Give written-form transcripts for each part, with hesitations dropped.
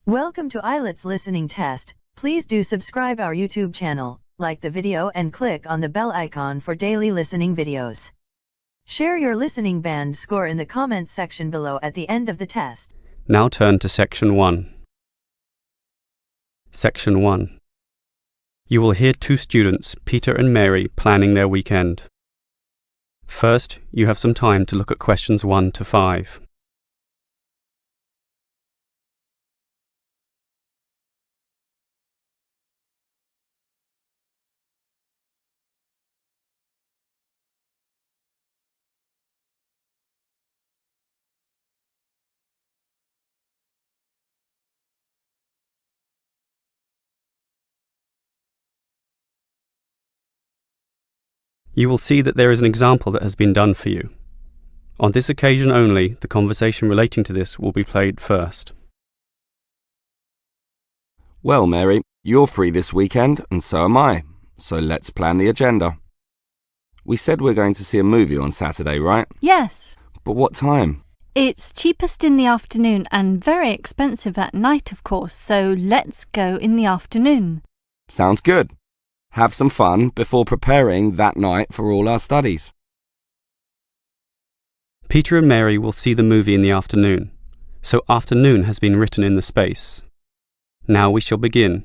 Welcome to IELTS listening test. Please do subscribe our YouTube channel, like the video and click on the bell icon for daily listening videos. Share your listening band score in the comments section below at the end of the test. Now turn to Section 1. Section 1. You will hear two students, Peter and Mary, planning their weekend. First, you have some time to look at questions 1 to 5. You will see that there is an example that has been done for you. On this occasion only, the conversation relating to this will be played first. Well, Mary, you're free this weekend, and so am I. So let's plan the agenda. We said we're going to see a movie on Saturday, right? Yes. But what time? It's cheapest in the afternoon and very expensive at night, of course, so let's go in the afternoon. Sounds good. Have some fun before preparing that night for all our studies. Peter and Mary will see the movie in the afternoon, so afternoon has been written in the space. Now we shall begin.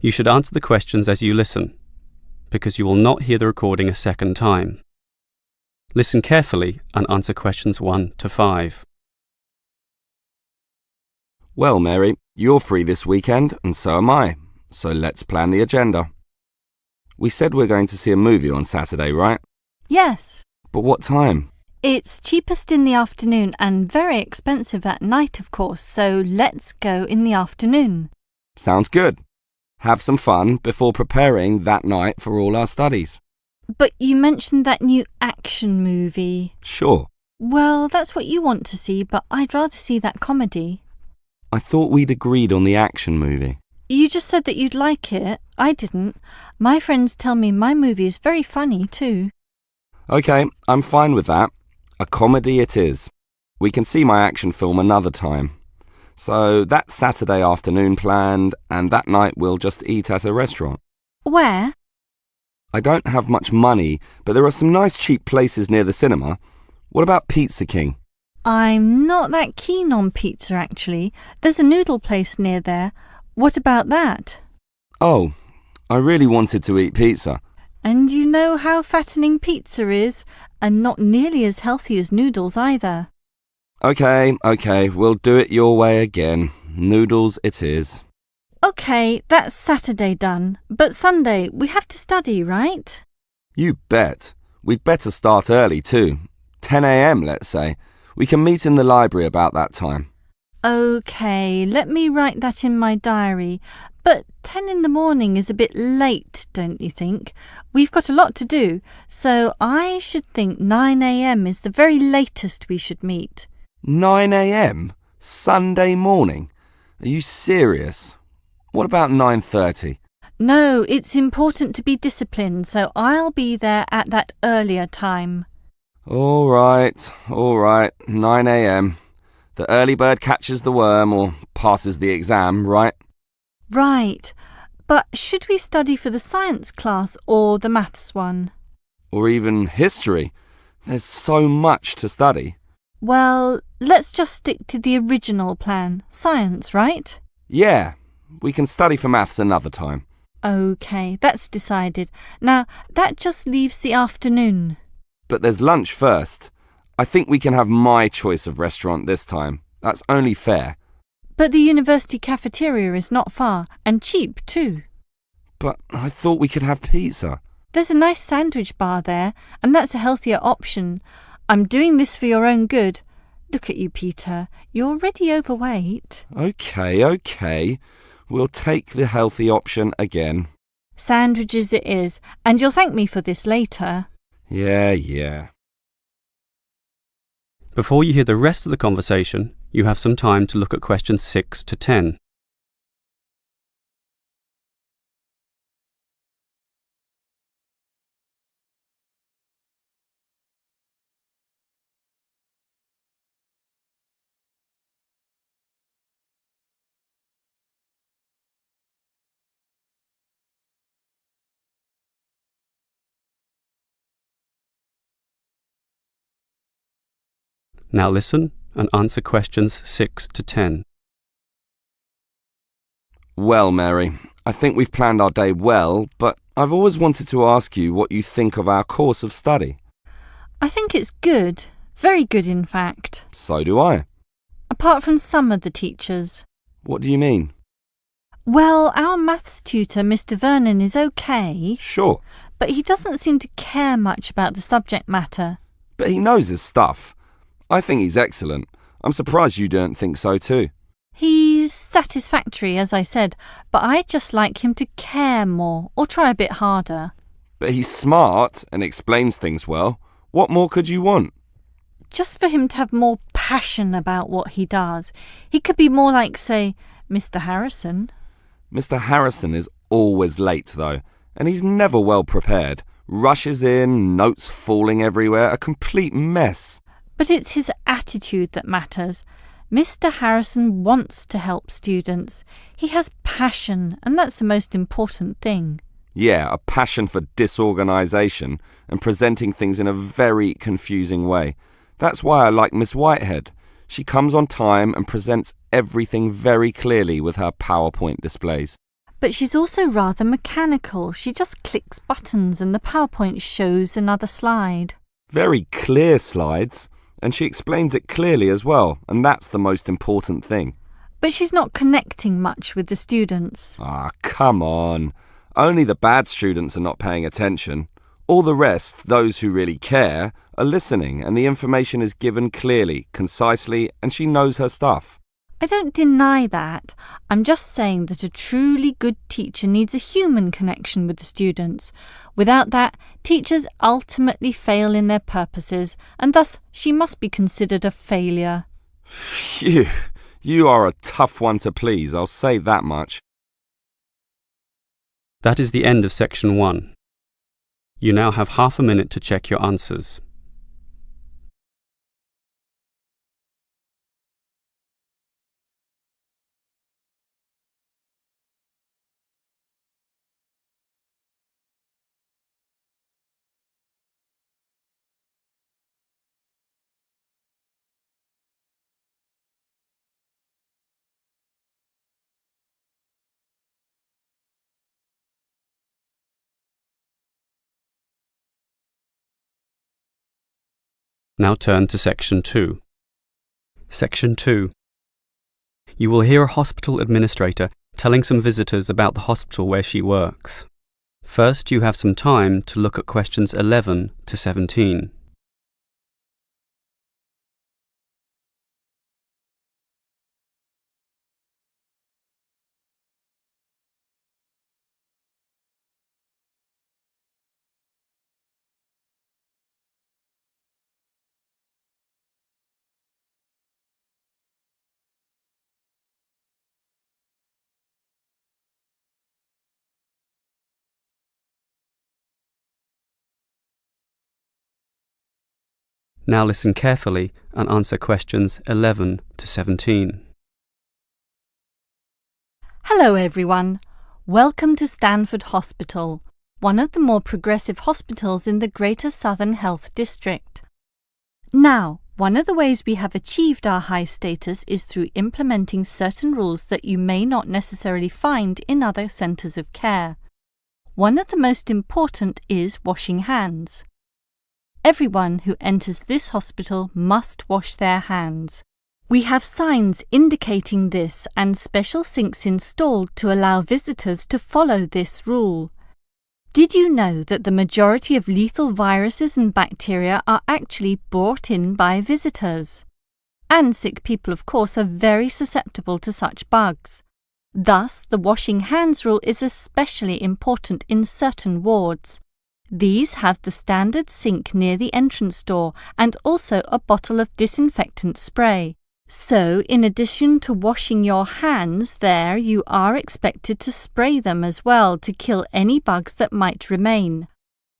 You should answer the questions as you listen, because you will not hear the recording a second time. Listen carefully and answer questions 1 to 5. Well, Mary, you're free this weekend, and so am I. So let's plan the agenda. We said we're going to see a movie on Saturday, right? Yes. But what time? It's cheapest in the afternoon and very expensive at night, of course, so let's go in the afternoon. Sounds good. Have some fun before preparing that night for all our studies. But you mentioned that new action movie. Sure. Well, that's what you want to see, but I'd rather see that comedy. I thought we'd agreed on the action movie. You just said that you'd like it. I didn't. My friends tell me my movie is very funny too. Okay, I'm fine with that. A comedy it is. We can see my action film another time. So that's Saturday afternoon planned, and that night we'll just eat at a restaurant. Where? I don't have much money, but there are some nice cheap places near the cinema. What about Pizza King? I'm not that keen on pizza, actually. There's a noodle place near there. What about that? Oh, I really wanted to eat pizza. And you know how fattening pizza is, and not nearly as healthy as noodles either. Okay, we'll do it your way again. Noodles it is. Okay, that's Saturday done. But Sunday, we have to study, right? You bet. We'd better start early too. 10 a.m, let's say. We can meet in the library about that time. Okay, let me write that in my diary. But 10 in the morning is a bit late, don't you think? We've got a lot to do, so I should think 9 a.m. is the very latest we should meet. 9 a.m? Sunday morning? Are you serious? What about 9:30? No, it's important to be disciplined, so I'll be there at that earlier time. All right, 9 a.m. The early bird catches the worm or passes the exam, right? Right, but should we study for the science class or the maths one? Or even history. There's so much to study. Well, let's just stick to the original plan, science, right? Yeah, we can study for maths another time. Okay, that's decided. Now, that just leaves the afternoon. But there's lunch first. I think we can have my choice of restaurant this time. That's only fair. But the university cafeteria is not far, and cheap too. But I thought we could have pizza. There's a nice sandwich bar there, and that's a healthier option. I'm doing this for your own good. Look at you, Peter. You're already overweight. Okay. We'll take the healthy option again. Sandwiches it is, and you'll thank me for this later. Yeah. Before you hear the rest of the conversation, you have some time to look at questions 6 to 10. Now listen and answer questions 6 to 10. Well, Mary, I think we've planned our day well, but I've always wanted to ask you what you think of our course of study. I think it's good. Very good, in fact. So do I. Apart from some of the teachers. What do you mean? Well, our maths tutor, Mr. Vernon, is okay. Sure. But he doesn't seem to care much about the subject matter. But he knows his stuff. I think he's excellent. I'm surprised you don't think so too. He's satisfactory, as I said, but I'd just like him to care more or try a bit harder. But he's smart and explains things well. What more could you want? Just for him to have more passion about what he does. He could be more like, say, Mr. Harrison. Mr. Harrison is always late, though, and he's never well prepared. Rushes in, notes falling everywhere, a complete mess. But it's his attitude that matters. Mr. Harrison wants to help students. He has passion, and that's the most important thing. Yeah, a passion for disorganisation and presenting things in a very confusing way. That's why I like Miss Whitehead. She comes on time and presents everything very clearly with her PowerPoint displays. But she's also rather mechanical. She just clicks buttons and the PowerPoint shows another slide. Very clear slides, and she explains it clearly as well, and that's the most important thing. But she's not connecting much with the students. Ah, come on. Only the bad students are not paying attention. All the rest, those who really care, are listening, and the information is given clearly, concisely, and she knows her stuff. I don't deny that. I'm just saying that a truly good teacher needs a human connection with the students. Without that, teachers ultimately fail in their purposes, and thus she must be considered a failure. Phew, you are a tough one to please, I'll say that much. That is the end of section 1. You now have half a minute to check your answers. Now turn to section 2. Section 2. You will hear a hospital administrator telling some visitors about the hospital where she works. First, you have some time to look at questions 11 to 17. Now listen carefully and answer questions 11 to 17. Hello everyone. Welcome to Stanford Hospital, one of the more progressive hospitals in the Greater Southern Health District. Now, one of the ways we have achieved our high status is through implementing certain rules that you may not necessarily find in other centres of care. One of the most important is washing hands. Everyone who enters this hospital must wash their hands. We have signs indicating this and special sinks installed to allow visitors to follow this rule. Did you know that the majority of lethal viruses and bacteria are actually brought in by visitors? And sick people, of course, are very susceptible to such bugs. Thus, the washing hands rule is especially important in certain wards. These have the standard sink near the entrance door and also a bottle of disinfectant spray. So, in addition to washing your hands there, you are expected to spray them as well to kill any bugs that might remain.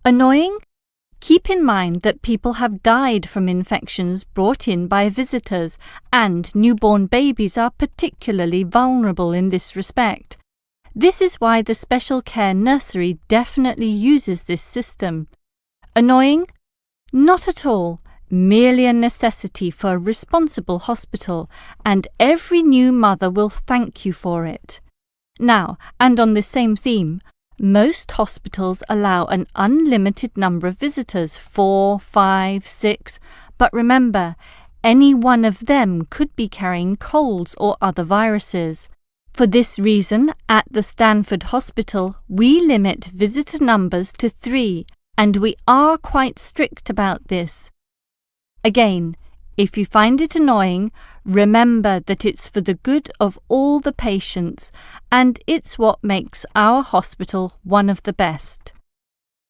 Annoying? Keep in mind that people have died from infections brought in by visitors, and newborn babies are particularly vulnerable in this respect. This is why the special care nursery definitely uses this system. Annoying? Not at all. merely a necessity for a responsible hospital, and every new mother will thank you for it. Now, and on this same theme, most hospitals allow an unlimited number of visitors, 4, 5, 6, but remember, any one of them could be carrying colds or other viruses. For this reason, at the Stanford Hospital, we limit visitor numbers to 3, and we are quite strict about this. Again, if you find it annoying, remember that it's for the good of all the patients, and it's what makes our hospital one of the best.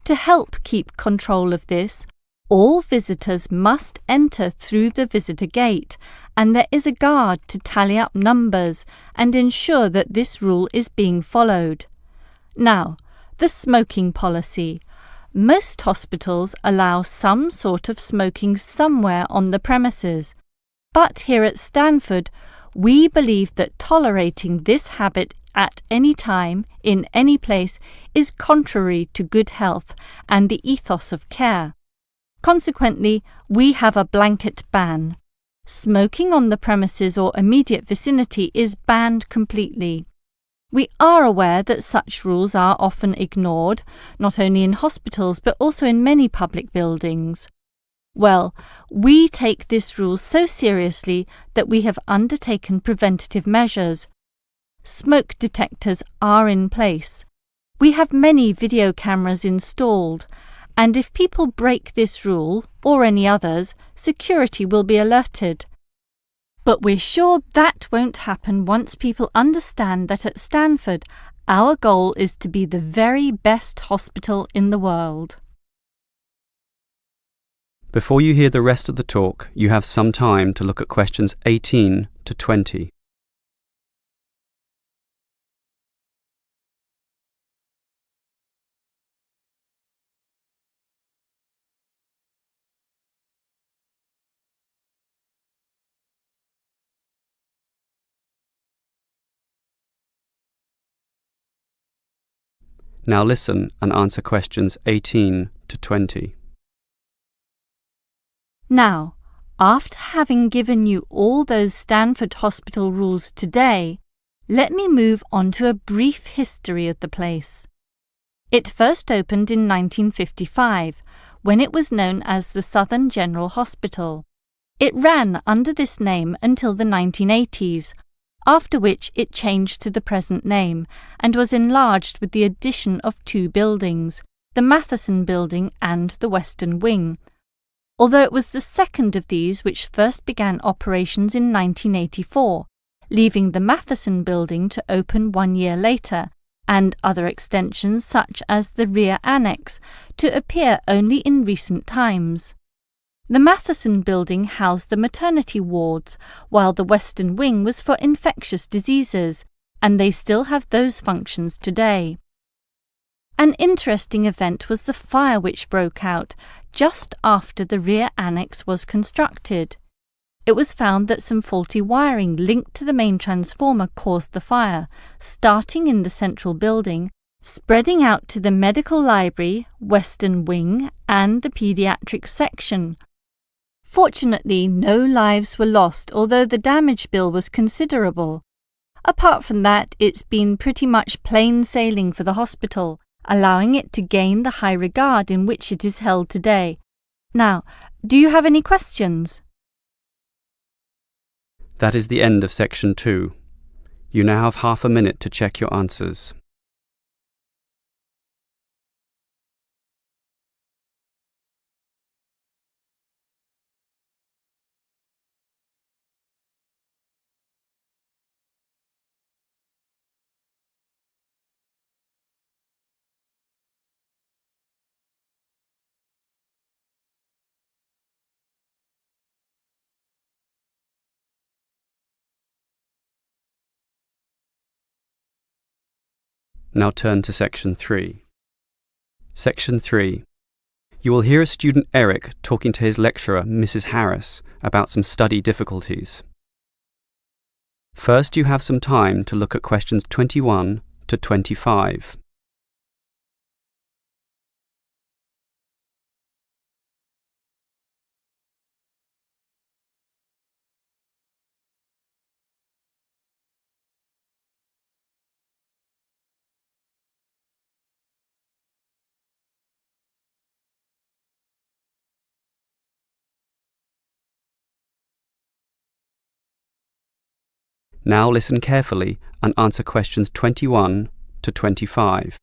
To help keep control of this, all visitors must enter through the visitor gate, and there is a guard to tally up numbers and ensure that this rule is being followed. Now, the smoking policy. Most hospitals allow some sort of smoking somewhere on the premises, but here at Stanford, we believe that tolerating this habit at any time, in any place, is contrary to good health and the ethos of care. Consequently, we have a blanket ban. Smoking on the premises or immediate vicinity is banned completely. We are aware that such rules are often ignored, not only in hospitals but also in many public buildings. Well, we take this rule so seriously that we have undertaken preventative measures. Smoke detectors are in place. We have many video cameras installed, and if people break this rule, or any others, security will be alerted. But we're sure that won't happen once people understand that at Stanford, our goal is to be the very best hospital in the world. Before you hear the rest of the talk, you have some time to look at questions 18 to 20. Now listen and answer questions 18 to 20. Now, after having given you all those Stanford Hospital rules today, let me move on to a brief history of the place. It first opened in 1955, when it was known as the Southern General Hospital. It ran under this name until the 1980s, after which it changed to the present name and was enlarged with the addition of 2 buildings, the Matheson Building and the Western Wing, although it was the second of these which first began operations in 1984, leaving the Matheson Building to open 1 year later, and other extensions such as the rear annex to appear only in recent times. The Matheson Building housed the maternity wards, while the Western Wing was for infectious diseases, and they still have those functions today. An interesting event was the fire which broke out just after the rear annex was constructed. It was found that some faulty wiring linked to the main transformer caused the fire, starting in the central building, spreading out to the medical library, Western Wing, and the pediatric section. Fortunately, no lives were lost, although the damage bill was considerable. Apart from that, it's been pretty much plain sailing for the hospital, allowing it to gain the high regard in which it is held today. Now, do you have any questions? That is the end of section 2. You now have half a minute to check your answers. Now turn to section 3. Section 3. You will hear a student Eric talking to his lecturer, Mrs. Harris, about some study difficulties. First, you have some time to look at questions 21 to 25. Now listen carefully and answer questions 21 to 25.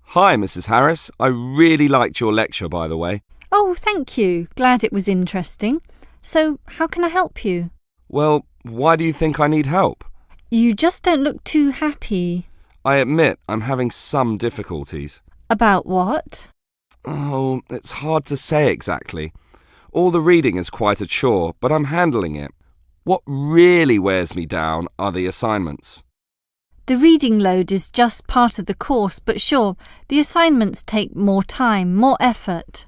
Hi, Mrs. Harris. I really liked your lecture, by the way. Oh, thank you. Glad it was interesting. So, how can I help you? Well, why do you think I need help? You just don't look too happy. I admit I'm having some difficulties. About what? Oh, it's hard to say exactly. All the reading is quite a chore, but I'm handling it. What really wears me down are the assignments. The reading load is just part of the course, but sure, the assignments take more time, more effort.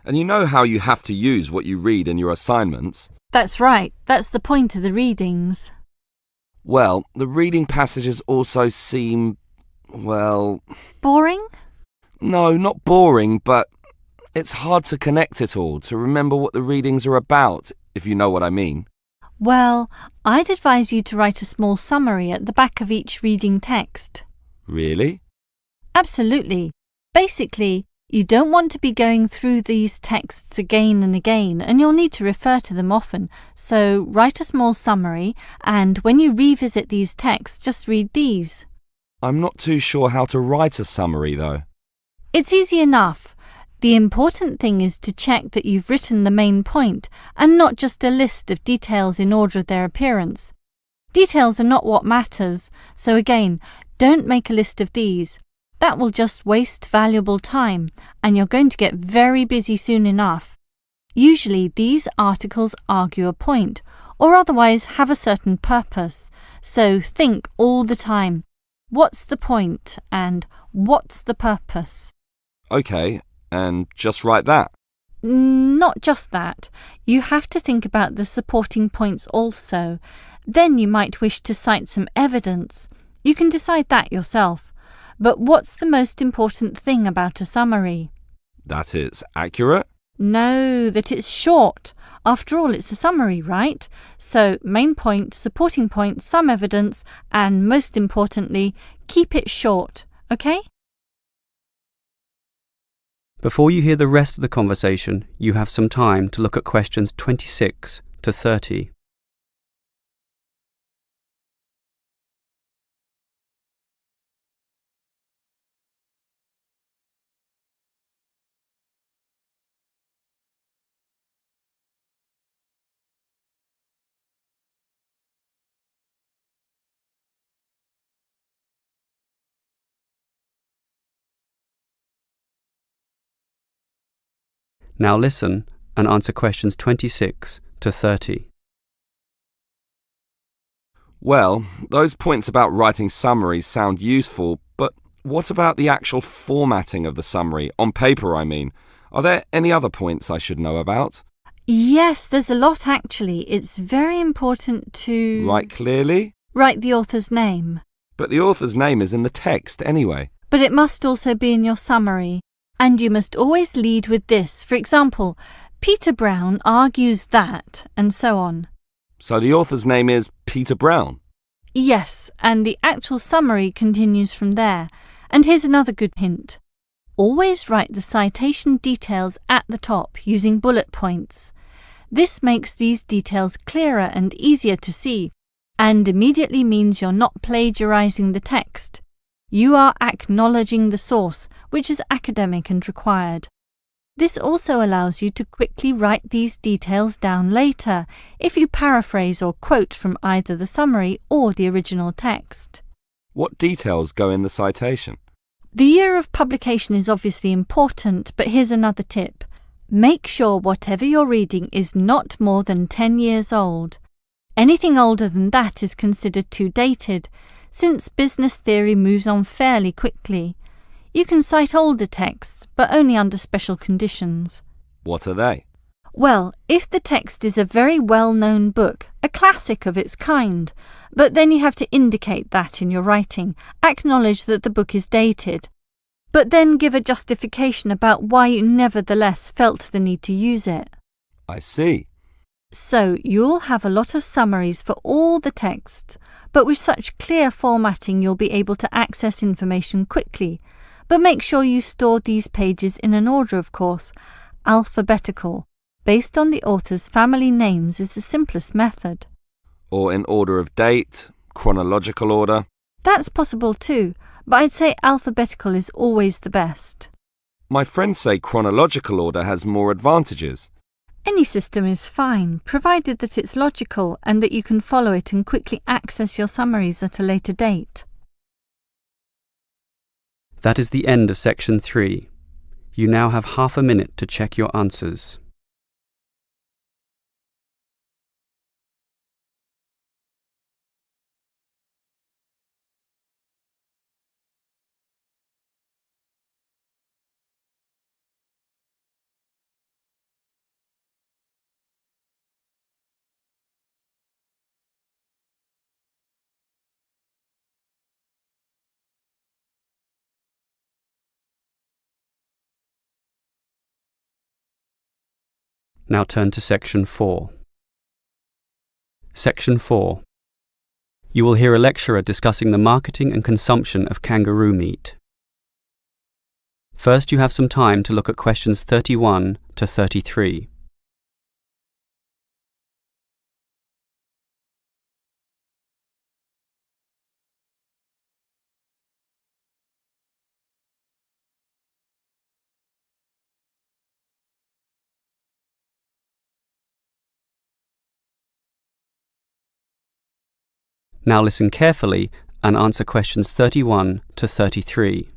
And you know how you have to use what you read in your assignments? That's right. That's the point of the readings. Well, the reading passages also seem, well... Boring? No, not boring, but it's hard to connect it all, to remember what the readings are about, if you know what I mean. Well, I'd advise you to write a small summary at the back of each reading text. Really? Absolutely. Basically, you don't want to be going through these texts again and again, and you'll need to refer to them often. So write a small summary, and when you revisit these texts, just read these. I'm not too sure how to write a summary, though. It's easy enough. The important thing is to check that you've written the main point and not just a list of details in order of their appearance. Details are not what matters, so again, don't make a list of these. That will just waste valuable time, and you're going to get very busy soon enough. Usually these articles argue a point, or otherwise have a certain purpose, so think all the time, what's the point and what's the purpose? OK, and just write that. Not just that. You have to think about the supporting points also. Then you might wish to cite some evidence. You can decide that yourself. But what's the most important thing about a summary? That it's accurate? No, that it's short. After all, it's a summary, right? So, main point, supporting point, some evidence, and most importantly, keep it short, OK? Before you hear the rest of the conversation, you have some time to look at questions 26 to 30. Now listen and answer questions 26 to 30. Well, those points about writing summaries sound useful, but what about the actual formatting of the summary, on paper I mean? Are there any other points I should know about? Yes, there's a lot actually. It's very important to... Write clearly? Write the author's name. But the author's name is in the text anyway. But it must also be in your summary. And you must always lead with this. For example, Peter Brown argues that, and so on. So the author's name is Peter Brown? Yes, and the actual summary continues from there. And here's another good hint. Always write the citation details at the top using bullet points. This makes these details clearer and easier to see, and immediately means you're not plagiarizing the text. You are acknowledging the source, which is academic and required. This also allows you to quickly write these details down later, if you paraphrase or quote from either the summary or the original text. What details go in the citation? The year of publication is obviously important, but here's another tip. Make sure whatever you're reading is not more than 10 years old. Anything older than that is considered too dated, since business theory moves on fairly quickly. You can cite older texts, but only under special conditions. What are they? Well, if the text is a very well-known book, a classic of its kind, but then you have to indicate that in your writing, acknowledge that the book is dated, but then give a justification about why you nevertheless felt the need to use it. I see. So you'll have a lot of summaries for all the texts, but with such clear formatting you'll be able to access information quickly. But make sure you store these pages in an order, of course, alphabetical. Based on the author's family names is the simplest method. or in order of date, chronological order? That's possible too, but I'd say alphabetical is always the best. My friends say chronological order has more advantages. Any system is fine, provided that it's logical and that you can follow it and quickly access your summaries at a later date. That is the end of section 3. You now have half a minute to check your answers. Now turn to section 4. Section 4. You will hear a lecturer discussing the marketing and consumption of kangaroo meat. First, you have some time to look at questions 31 to 33. Now listen carefully and answer questions 31 to 33.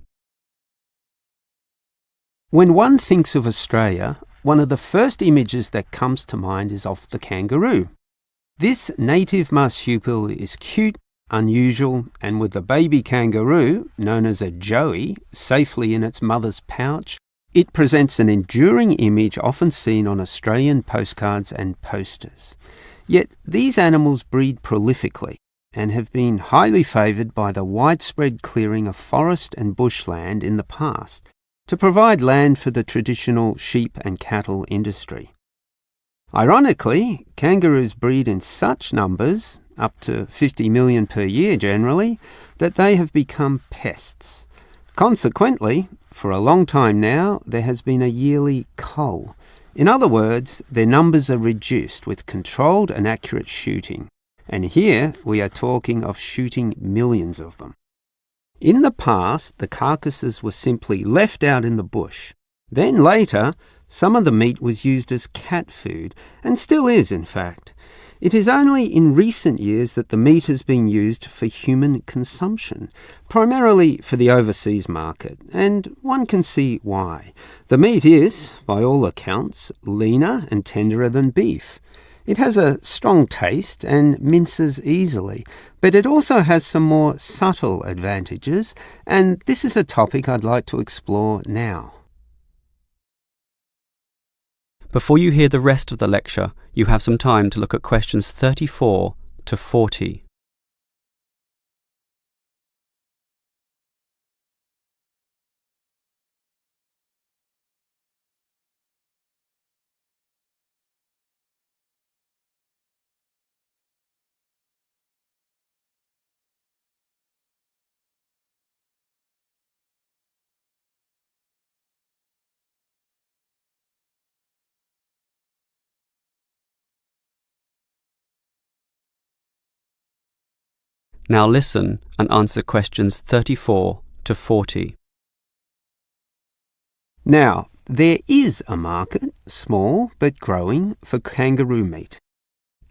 When one thinks of Australia, one of the first images that comes to mind is of the kangaroo. This native marsupial is cute, unusual, and with the baby kangaroo, known as a joey, safely in its mother's pouch, it presents an enduring image often seen on Australian postcards and posters. Yet these animals breed prolifically and have been highly favoured by the widespread clearing of forest and bushland in the past to provide land for the traditional sheep and cattle industry. Ironically, kangaroos breed in such numbers, up to 50 million per year generally, that they have become pests. Consequently, for a long time now, there has been a yearly cull. In other words, their numbers are reduced with controlled and accurate shooting. And here we are talking of shooting millions of them. In the past, the carcasses were simply left out in the bush. Then later, some of the meat was used as cat food, and still is in fact. It is only in recent years that the meat has been used for human consumption, primarily for the overseas market, and one can see why. The meat is, by all accounts, leaner and tenderer than beef. It has a strong taste and minces easily, but it also has some more subtle advantages, and this is a topic I'd like to explore now. Before you hear the rest of the lecture, you have some time to look at questions 34 to 40. Now listen and answer questions 34 to 40. Now, there is a market, small but growing, for kangaroo meat.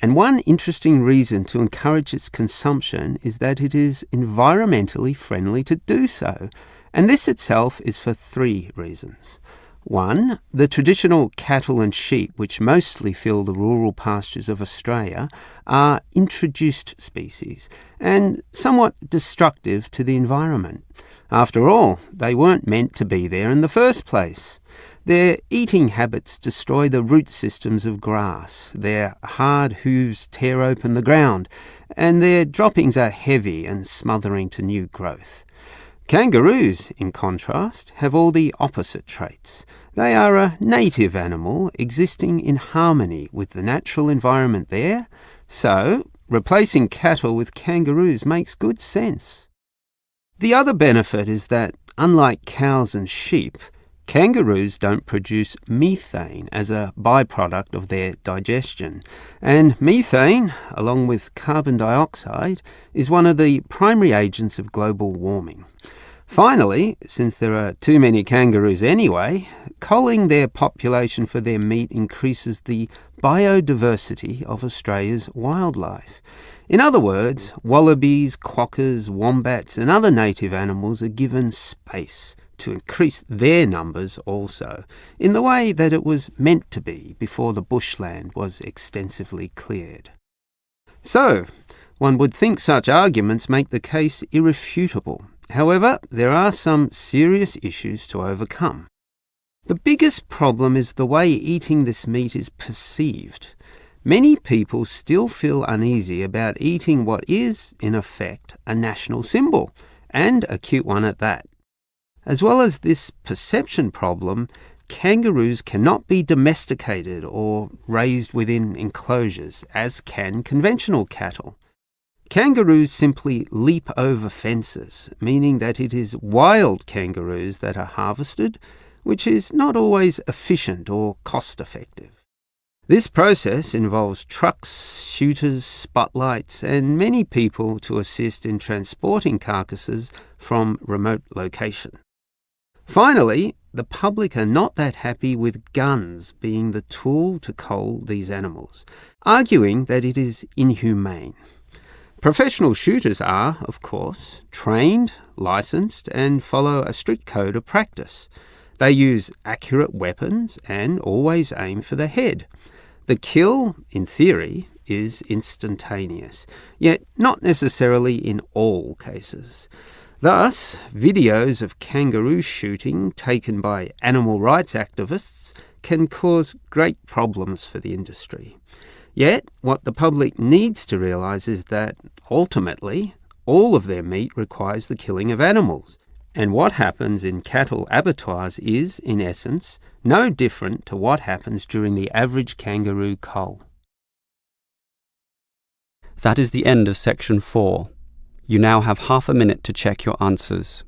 And one interesting reason to encourage its consumption is that it is environmentally friendly to do so. And this itself is for 3 reasons. 1, the traditional cattle and sheep, which mostly fill the rural pastures of Australia, are introduced species and somewhat destructive to the environment. After all, they weren't meant to be there in the first place. Their eating habits destroy the root systems of grass, their hard hooves tear open the ground, and their droppings are heavy and smothering to new growth. Kangaroos, in contrast, have all the opposite traits. They are a native animal existing in harmony with the natural environment there, so replacing cattle with kangaroos makes good sense. The other benefit is that, unlike cows and sheep, Kangaroos don't produce methane as a byproduct of their digestion, and methane, along with carbon dioxide, is one of the primary agents of global warming. Finally, since there are too many kangaroos anyway, culling their population for their meat increases the biodiversity of Australia's wildlife. In other words, wallabies, quokkas, wombats and other native animals are given space to increase their numbers also, in the way that it was meant to be before the bushland was extensively cleared. So, one would think such arguments make the case irrefutable. However, there are some serious issues to overcome. The biggest problem is the way eating this meat is perceived. Many people still feel uneasy about eating what is, in effect, a national symbol, and a cute one at that. As well as this perception problem, kangaroos cannot be domesticated or raised within enclosures, as can conventional cattle. Kangaroos simply leap over fences, meaning that it is wild kangaroos that are harvested, which is not always efficient or cost-effective. This process involves trucks, shooters, spotlights, and many people to assist in transporting carcasses from remote locations. Finally, the public are not that happy with guns being the tool to cull these animals, arguing that it is inhumane. Professional shooters are, of course, trained, licensed, and follow a strict code of practice. They use accurate weapons and always aim for the head. The kill, in theory, is instantaneous, yet not necessarily in all cases. Thus, videos of kangaroo shooting taken by animal rights activists can cause great problems for the industry. Yet, what the public needs to realise is that, ultimately, all of their meat requires the killing of animals. And what happens in cattle abattoirs is, in essence, no different to what happens during the average kangaroo cull. That is the end of section 4. You now have half a minute to check your answers.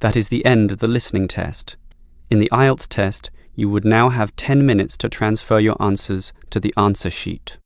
That is the end of the listening test. In the IELTS test, you would now have 10 minutes to transfer your answers to the answer sheet.